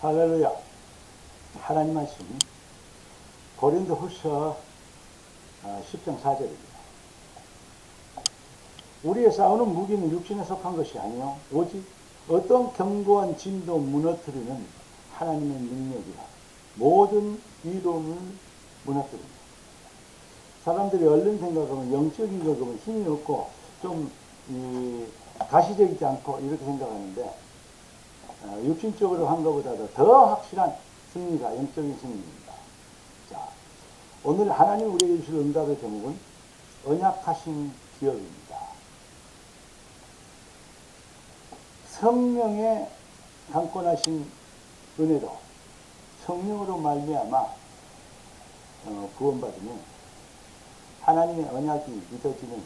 할렐루야. 하나님 말씀 고린도후서 10장 4절입니다. 우리의 싸우는 무기는 육신에 속한 것이 아니요 오직 어떤 견고한 진도 무너뜨리는 하나님의 능력이라. 모든 이론을 무너뜨립니다. 사람들이 얼른 생각하면 영적인 거 보면 힘이 없고 좀 가시적이지 않고 이렇게 생각하는데 육신적으로 한 것보다도 더 확실한 승리가 영적인 승리입니다. 자, 오늘 하나님 우리에게 주실 응답의 제목은 언약하신 기업입니다. 성령의 강권하신 은혜로 성령으로 말미암아 구원받으면 하나님의 언약이 믿어지는,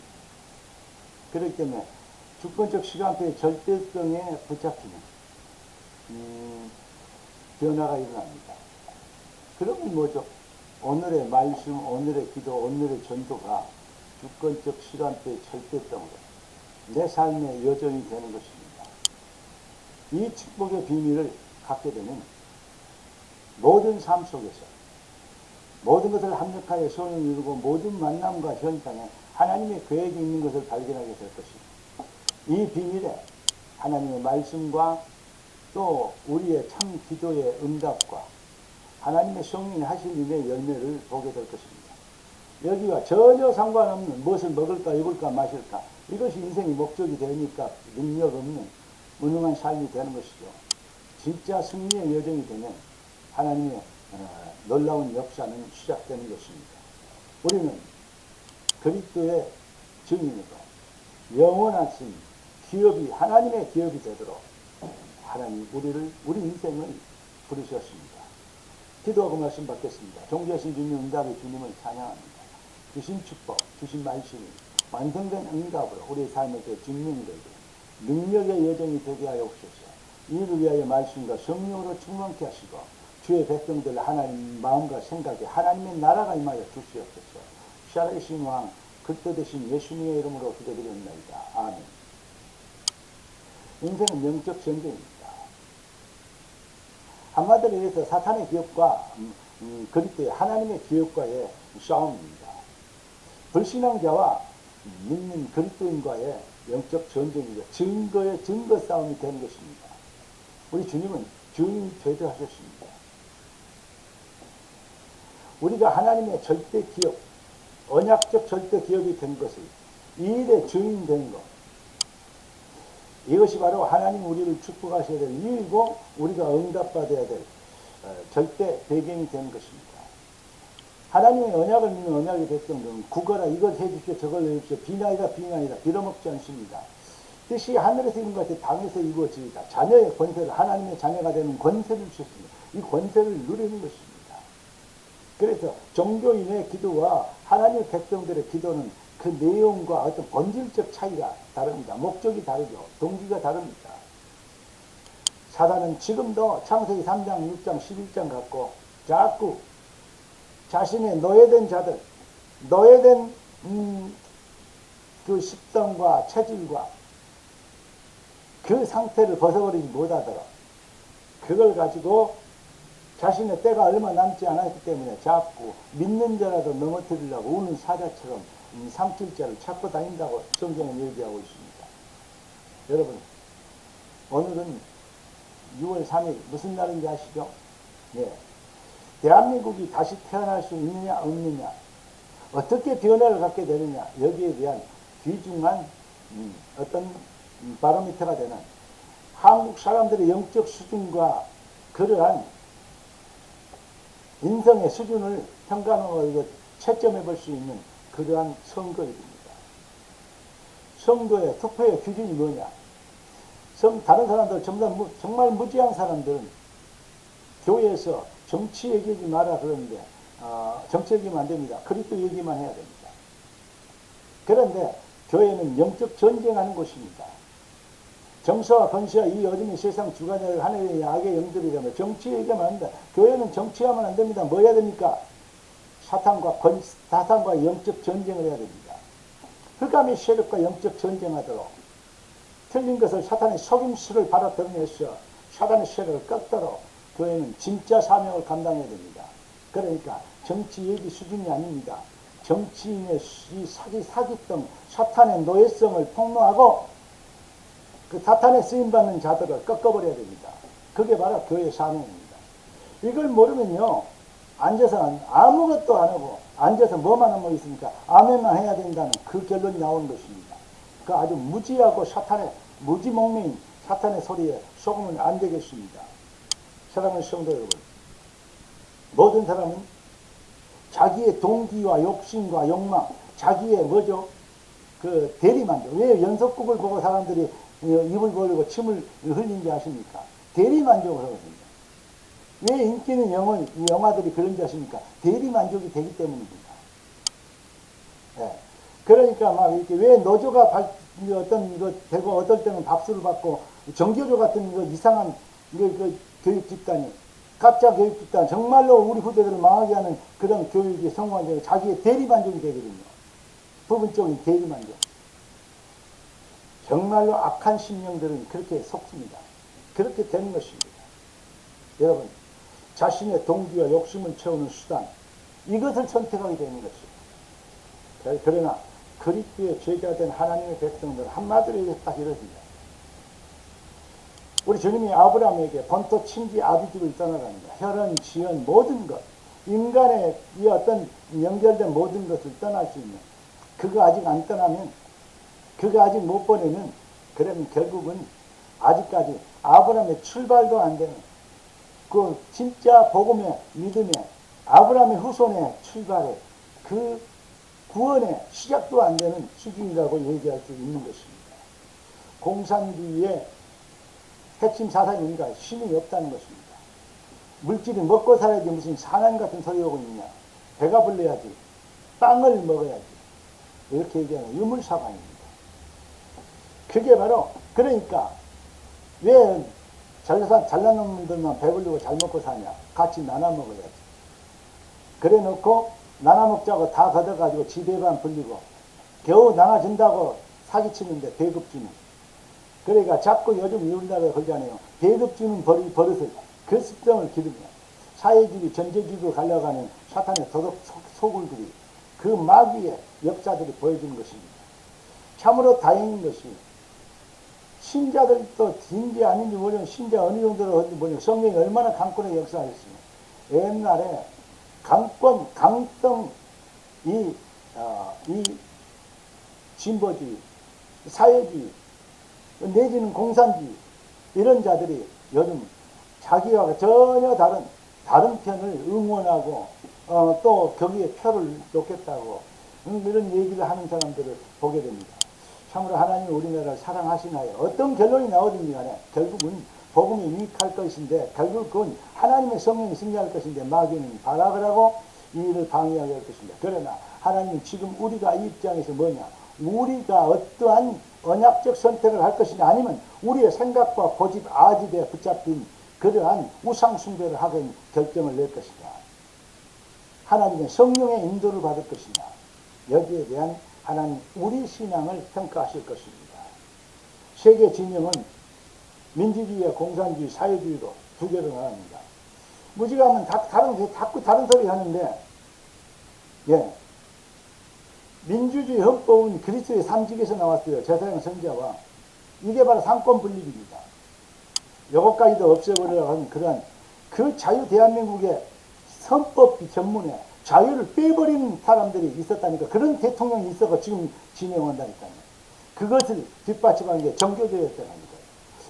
그렇기 때문에 주권적 시간표의 절대성에 붙잡히는 변화가 일어납니다. 그러면 뭐죠? 오늘의 말씀, 오늘의 기도, 오늘의 전도가 주권적 시간표의 절대성으로 내 삶의 여정이 되는 것입니다. 이 축복의 비밀을 갖게 되면 모든 삶 속에서 모든 것을 합력하여 소원을 이루고 모든 만남과 현장에 하나님의 계획이 있는 것을 발견하게 될 것입니다. 이 비밀에 하나님의 말씀과 또 우리의 참 기도의 응답과 하나님의 성령이 하실 일의 열매를 보게 될 것입니다. 여기와 전혀 상관없는 무엇을 먹을까 입을까 마실까 이것이 인생의 목적이 되니까 능력 없는 무능한 삶이 되는 것이죠. 진짜 승리의 여정이 되면 하나님의 놀라운 역사는 시작되는 것입니다. 우리는 그리스도의 증인으로 영원하신 기업이 하나님의 기업이 되도록 하나님 우리 인생을 부르셨습니다. 기도하고 말씀 받겠습니다. 존귀하신 주님, 응답의 주님을 찬양합니다. 주신 축복, 주신 말씀이 완성된 응답으로 우리의 삶에서 증명되고 능력의 여정이 되게 하여 옵소서. 이를 위하여 말씀과 성령으로 충만케 하시고 주의 백성들 하나님 마음과 생각에 하나님의 나라가 임하여 주시옵소서. 살아계신 왕 그리스도 되신 예수님의 이름으로 기도드립니다. 아멘. 인생은 영적 전쟁입니다. 한마디로 해서 사탄의 기업과 그리스도의 하나님의 기업과의 싸움입니다. 불신앙자와 믿는 그리스도인과의 영적 전쟁이죠. 증거 싸움이 되는 것입니다. 우리 주님은 주인이 되도하셨습니다. 우리가 하나님의 절대 기업, 언약적 절대 기업이 된 것을, 이 일의 주인 된 것, 이것이 바로 하나님 우리를 축복하셔야 될 일이고 우리가 응답받아야 될 절대 배경이 되는 것입니다. 하나님의 언약을 믿는 언약의 백성들은 구거라 이걸 해주십시오 저걸 해주십시오 비나이다 빌어먹지 않습니다. 뜻이 하늘에서 있는 것 같이 땅에서 이루어집니다. 자녀의 권세를 하나님의 자녀가 되는 권세를 주셨습니다. 이 권세를 누리는 것입니다. 그래서 종교인의 기도와 하나님의 백성들의 기도는 그 내용과 어떤 본질적 차이가 다릅니다. 목적이 다르죠. 동기가 다릅니다. 사단은 지금도 창세기 3장, 6장, 11장 갖고 자꾸 자신의 노예된 자들, 노예된 그 습성과 체질과 그 상태를 벗어버리지 못하도록 그걸 가지고 자신의 때가 얼마 남지 않았기 때문에 자꾸 믿는 자라도 넘어뜨리려고 우는 사자처럼 삼킬 자를 찾고 다닌다고 성경은 얘기하고 있습니다. 여러분, 오늘은 6월 3일 무슨 날인지 아시죠? 네. 대한민국이 다시 태어날 수 있느냐 없느냐, 어떻게 변화를 갖게 되느냐, 여기에 대한 귀중한 어떤 바로미터가 되는 한국 사람들의 영적 수준과 그러한 인성의 수준을 평가하고 채점해 볼 수 있는 그러한 선거입니다. 선거의 투표의 기준이 뭐냐? 다른 사람들 정말 무지한 사람들은 교회에서 정치 얘기하지 마라 그러는데 정치 얘기하면 안 됩니다. 그리스도 얘기만 해야 됩니다. 그런데 교회는 영적 전쟁하는 곳입니다. 정서와 권세와 이 어둠의 세상 주관자를 하나님의 악의 영들이라면 정치 얘기하면 안 됩니다. 교회는 정치하면 안 됩니다. 뭐 해야 됩니까? 사탄과 영적 전쟁을 해야 됩니다. 흑암의 세력과 영적 전쟁하도록 틀린 것을 사탄의 속임수를 바로 드러내서 사탄의 세력을 꺾도록 교회는 진짜 사명을 감당해야 됩니다. 그러니까 정치 얘기 수준이 아닙니다. 정치인의 이 사기성, 사탄의 노예성을 폭로하고 그 사탄에 쓰임받는 자들을 꺾어버려야 됩니다. 그게 바로 교회의 사명입니다. 이걸 모르면요, 앉아서 아무것도 안 하고 앉아서 뭐만 하고 있으니까 아멘만 해야 된다는 그 결론이 나오는 것입니다. 그 아주 무지하고 사탄의 무지몽매인 사탄의 소리에 속으면 안 되겠습니다. 사랑하는 성도 여러분, 모든 사람은 자기의 동기와 욕심과 욕망, 자기의 뭐죠? 그 대리만족. 왜 연속극을 보고 사람들이 입을 벌리고 침을 흘린지 아십니까? 대리만족을 하거든요. 왜 인기 있는 영화들이 그런지 아십니까? 대리만족이 되기 때문입니다. 네. 그러니까 막 이렇게 왜 노조가 어떤 이거 되고 어떨 때는 박수를 받고 정교조 같은 이거 이상한 그 교육 집단이 가짜 교육 집단 정말로 우리 후대들을 망하게 하는 그런 교육이 성공하게 자기의 대리만족이 되거든요. 부분적인 대리만족. 정말로 악한 심령들은 그렇게 속습니다. 그렇게 되는 것입니다. 여러분, 자신의 동기와 욕심을 채우는 수단, 이것을 선택하게 되는 것입니다. 그러나 그리스도의 제자된 하나님의 백성들 한마디로 딱 이러십니다. 우리 주님이 아브라함에게 본토 친지 아비집을 떠나갑니다. 혈연, 지연, 모든 것, 인간의 이 어떤 연결된 모든 것을 떠날 수 있는, 그거 아직 안 떠나면, 그거 아직 못 보내면, 그러면 결국은 아직까지 아브라함의 출발도 안 되는, 그 진짜 복음의 믿음의 아브라함의 후손의 출발에 그 구원의 시작도 안 되는 수준이라고 얘기할 수 있는 것입니다. 공산주의의 핵심 사상이 우리가 힘이 없다는 것입니다. 물질이 먹고 살아야지 무슨 사나이 같은 소리 하고 있느냐. 배가 불러야지. 빵을 먹어야지. 이렇게 얘기하는 유물사관입니다. 그게 바로 그러니까 왜 잘난 놈들만 배불리고 잘 먹고 사냐. 같이 나눠 먹어야지. 그래 놓고 나눠 먹자고 다 걷어가지고 지배반 불리고 겨우 나눠준다고 사기치는데 배급 주는. 그러니까 자꾸 요즘 우리나라에 그러잖아요. 배급 주는 버릇을 그 습성을 기르며 사회주의 전제주의로 가려가는 사탄의 도덕 소굴들이 그 마귀의 역사들이 보여주는 것입니다. 참으로 다행인 것이 신자들도 인지 아닌지 모르는 신자 어느 정도로 어딘지 모르는 성령이 얼마나 강권의 역사였으며 옛날에 강성 이 진보주의, 사회주의 내지는 공산주의 이런 자들이 요즘 자기와 전혀 다른 편을 응원하고 또 거기에 표를 놓겠다고 이런 얘기를 하는 사람들을 보게 됩니다. 참으로 하나님이 우리나라를 사랑하시나요? 어떤 결론이 나오든지 간에 결국은 복음이 유익할 것인데 결국 그건 하나님의 성령이 승리할 것인데 마귀는 발악을 하고 이 일을 방해하게 할 것입니다. 그러나 하나님은 지금 우리가 이 입장에서 뭐냐? 우리가 어떠한 언약적 선택을 할 것이냐 아니면 우리의 생각과 고집, 아집에 붙잡힌 그러한 우상 숭배를 하게 결정을 낼 것이냐. 하나님의 성령의 인도를 받을 것이냐. 여기에 대한 하나님 우리 신앙을 평가하실 것입니다. 세계 진영은 민주주의와 공산주의, 사회주의로 두 개로 나갑니다. 무지가면 자꾸 다른 소리 하는데, 예. 민주주의 헌법은 그리스도의 삼직에서 나왔어요. 제사장 선지자와. 이게 바로 상권 분립입니다. 요것까지도 없애버리려고 하는 그러한 그 자유 대한민국의 헌법 전문에 자유를 빼버리는 사람들이 있었다니까. 그런 대통령이 있어서 지금 진행한다니까요. 그것을 뒷받침하는 게 정교조였다는 거예요.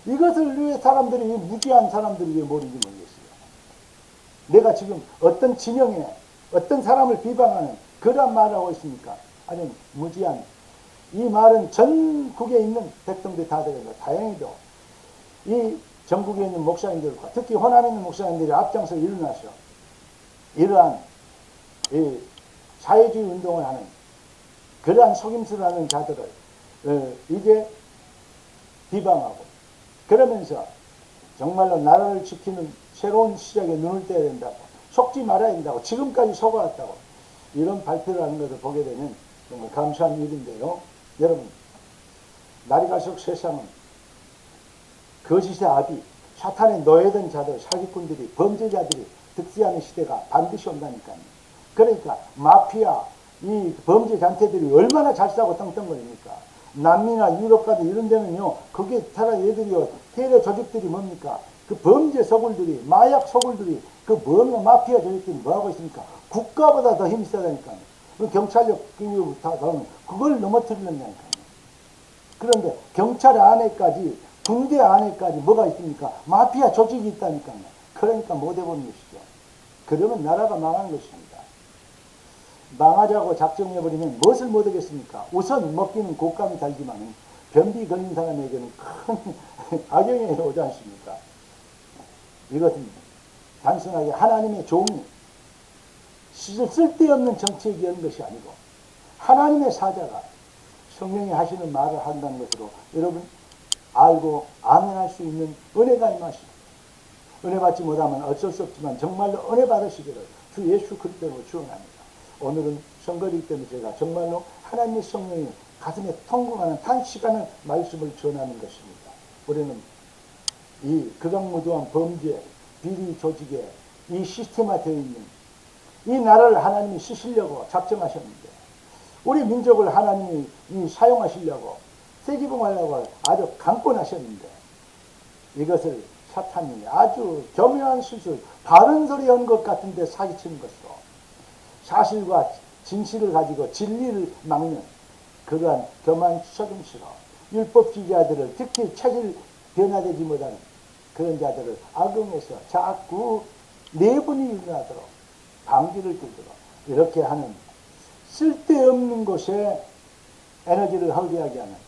이것을 왜 사람들이, 무지한 사람들이 왜 모르는지 모르겠어요. 내가 지금 어떤 진영에 어떤 사람을 비방하는 그런 말을 하고 있습니까? 아니면 무지한 이 말은 전국에 있는 백성들이 다 되겠다. 다행히도 이 전국에 있는 목사님들과 특히 호남에 있는 목사님들이 앞장서 일어나서 이러한 이 사회주의 운동을 하는 그러한 속임수를 하는 자들을 이제 비방하고 그러면서 정말로 나라를 지키는 새로운 시작에 눈을 떼야 된다고 속지 말아야 된다고 지금까지 속아왔다고 이런 발표를 하는 것을 보게 되면 정말 감사한 일인데요. 여러분 날이 갈수록 세상은 거짓의 압이 사탄의 노예된 자들, 사기꾼들이, 범죄자들이 득세하는 시대가 반드시 온다니까요. 그러니까 마피아, 이 범죄 단체들이 얼마나 잘 싸고 떵떵거립니까? 남미나 유럽 가도 이런 데는요, 그게 차라리 얘들이요, 테러 조직들이 뭡니까? 그 범죄 소굴들이, 마약 소굴들이, 그 뭔가 마피아 조직들이 뭐하고 있습니까? 국가보다 더 힘이 세다니까요. 경찰력 기류부터 그걸 넘어뜨리려니까요. 그런데 경찰 안에까지, 군대 안에까지 뭐가 있습니까? 마피아 조직이 있다니까요. 그러니까 못 해보는 것이죠. 그러면 나라가 망하는 것입니다. 망하자고 작정해버리면 무엇을 못하겠습니까? 우선 먹기는 곶감이 달지만 변비 걸린 사람에게는 큰 악영향이 오지 않습니까? 이것은 단순하게 하나님의 종이 쓸데없는 정책이 한 것이 아니고 하나님의 사자가 성령이 하시는 말을 한다는 것으로 여러분 알고 아멘할 수 있는 은혜가 임하시고, 은혜 받지 못하면 어쩔 수 없지만 정말로 은혜 받으시기를 주 예수 그리스도로 축원합니다. 오늘은 선거이기 때문에 제가 정말로 하나님의 성령이 가슴에 통곡하는 단시간의 말씀을 전하는 것입니다. 우리는 이 극악무도한 범죄, 비리 조직에 이 시스템화 되어 있는 이 나라를 하나님이 쓰시려고 작정하셨는데, 우리 민족을 하나님이 사용하시려고 세기봉하려고 아주 강권하셨는데, 이것을 사탄이 아주 교묘한 수술, 바른 소리 한 것 같은데 사기치는 것으로 사실과 진실을 가지고 진리를 막는 그러한 교만 속임수로 율법주의자들을, 특히 체질 변화되지 못하는 그런 자들을 악용해서 자꾸 내분이 일어나도록 방귀를 들도록 이렇게 하는 쓸데없는 곳에 에너지를 허비하게 하는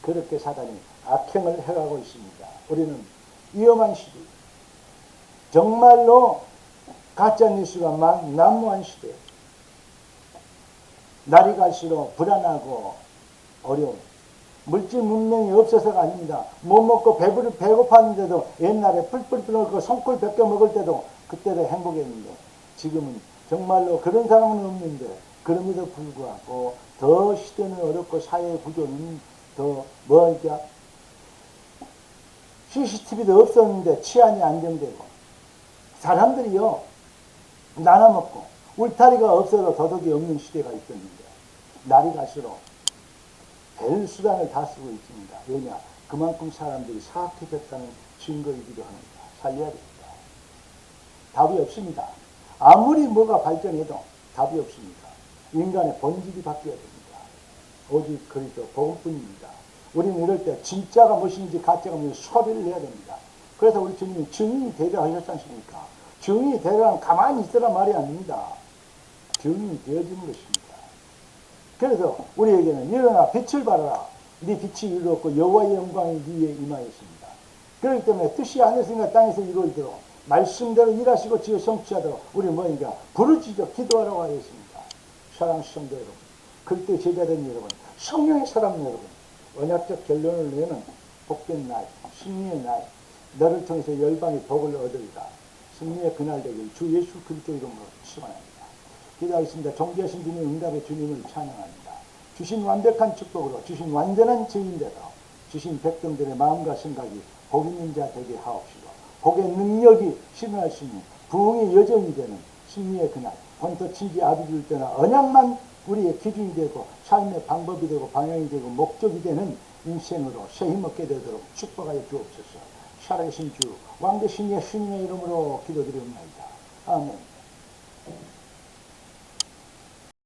그렇게 사단이 악행을 해가고 있습니다. 우리는 위험한 시대, 정말로 가짜뉴스가 막 난무한 시대, 날이 갈수록 불안하고 어려운, 물질 문명이 없어서가 아닙니다. 못 먹고 배고팠는데도 옛날에 뿔뿔 끓고 손골 벗겨 먹을 때도 그때도 행복했는데, 지금은 정말로 그런 사람은 없는데, 그럼에도 불구하고 더 시대는 어렵고 사회 구조는 더 뭐랄까, CCTV도 없었는데 치안이 안정되고 사람들이요 나눠먹고 울타리가 없어도 도덕이 없는 시대가 있었는데, 날이 갈수록 별 수단을 다 쓰고 있습니다. 왜냐? 그만큼 사람들이 사악해졌다는 증거이기도 합니다. 살려야 됩니다. 답이 없습니다. 아무리 뭐가 발전해도 답이 없습니다. 인간의 본질이 바뀌어야 됩니다. 오직 그리스도 복음뿐입니다. 우리는 이럴 때 진짜가 무엇인지 가짜가 무엇인지 소리를 내야 됩니다. 그래서 우리 주님이 증인이 되려 하셨지 않습니까? 증인이 되려면 가만히 있으라 말이 아닙니다. 증인이 되어지는 것입니다. 그래서 우리에게는 일어나 빛을 발하라. 네 빛이 이루었고 여호와의 영광이 네 위에 임하였습니다. 그렇기 때문에 뜻이 하늘에서 땅에서 이루어지도록 말씀대로 일하시고 지어 성취하도록 우리 뭐인가 부르짖어 기도하라고 하였습니다. 사랑하는 성도 여러분, 그때 제자된 여러분, 성령의 사람 여러분, 언약적 결론을 내는 복된 날, 승리의 날, 너를 통해서 열방의 복을 얻으리라. 승리의 그날 되길 주 예수 그리스도 이름으로 축원합니다. 기도하겠습니다. 존귀하신 주님, 응답의 주님을 찬양합니다. 주신 완벽한 축복으로, 주신 완전한 증인대로 주신 백성들의 마음과 생각이 복 있는 자 되게 하옵시고, 복의 능력이 실현할 수 있는 부흥의 여정이 되는 승리의 그날, 본토 친지 아비를 떠나 언약만 우리의 기준이 되고 삶의 방법이 되고 방향이 되고 목적이 되는 인생으로 새 힘 얻게 되도록 축복하여 주옵소서. 살아계신 주 왕 되신 예수님의 이름으로 기도드리옵나이다. 아멘.